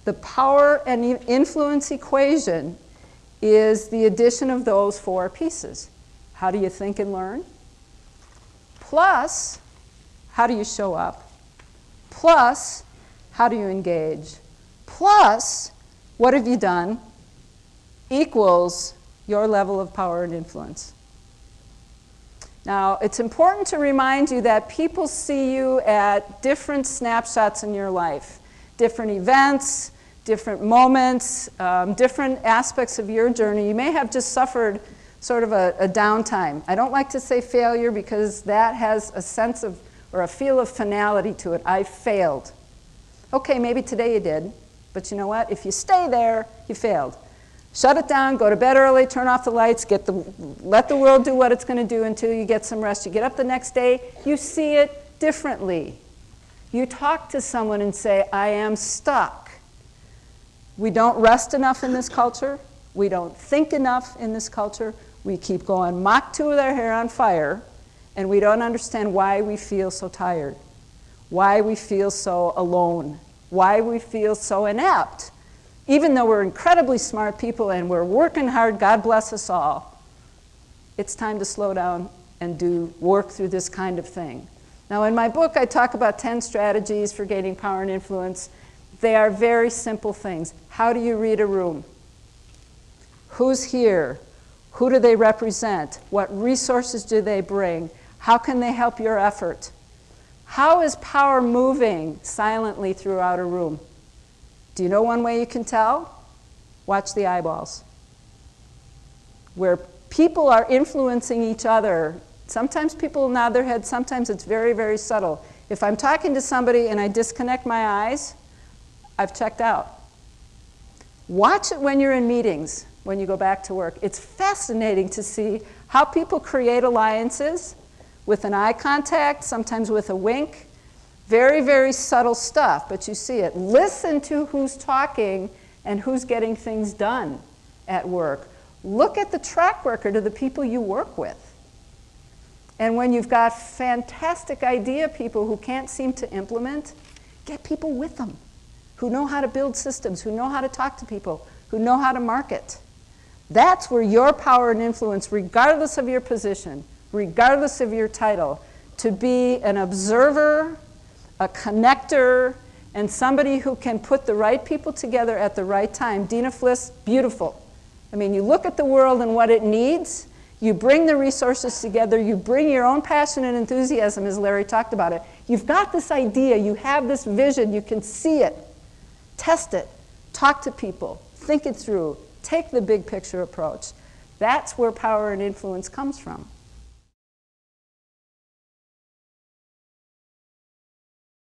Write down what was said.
The power and influence equation is the addition of those four pieces. How do you think and learn? Plus, how do you show up? Plus, how do you engage? Plus, what have you done? Equals your level of power and influence. Now, it's important to remind you that people see you at different snapshots in your life, different events, different moments, different aspects of your journey. You may have just suffered sort of a downtime. I don't like to say failure because that has a sense of, or a feel of finality to it. I failed. Okay, maybe today you did, but you know what? If you stay there, you failed. Shut it down, go to bed early, turn off the lights, let the world do what it's going to do until you get some rest. You get up the next day, you see it differently. You talk to someone and say, I am stuck. We don't rest enough in this culture. We don't think enough in this culture. We keep going Mach 2 with our hair on fire, and we don't understand why we feel so tired, why we feel so alone, why we feel so inept. Even though we're incredibly smart people and we're working hard, God bless us all, it's time to slow down and work through this kind of thing. Now, in my book, I talk about 10 strategies for gaining power and influence. They are very simple things. How do you read a room? Who's here? Who do they represent? What resources do they bring? How can they help your effort? How is power moving silently throughout a room? Do you know one way you can tell? Watch the eyeballs. Where people are influencing each other, sometimes people nod their heads, sometimes it's very, very subtle. If I'm talking to somebody and I disconnect my eyes, I've checked out. Watch it when you're in meetings, when you go back to work. It's fascinating to see how people create alliances with an eye contact, sometimes with a wink. Very, very subtle stuff, but you see it. Listen to who's talking and who's getting things done at work. Look at the track record of the people you work with. And when you've got fantastic idea people who can't seem to implement, get people with them who know how to build systems, who know how to talk to people, who know how to market. That's where your power and influence, regardless of your position, regardless of your title, to be an observer, a connector, and somebody who can put the right people together at the right time. Dina Fliss, beautiful. I mean, you look at the world and what it needs, you bring the resources together, you bring your own passion and enthusiasm, as Larry talked about it. You've got this idea, you have this vision, you can see it. Test it, talk to people, think it through, take the big picture approach. That's where power and influence comes from.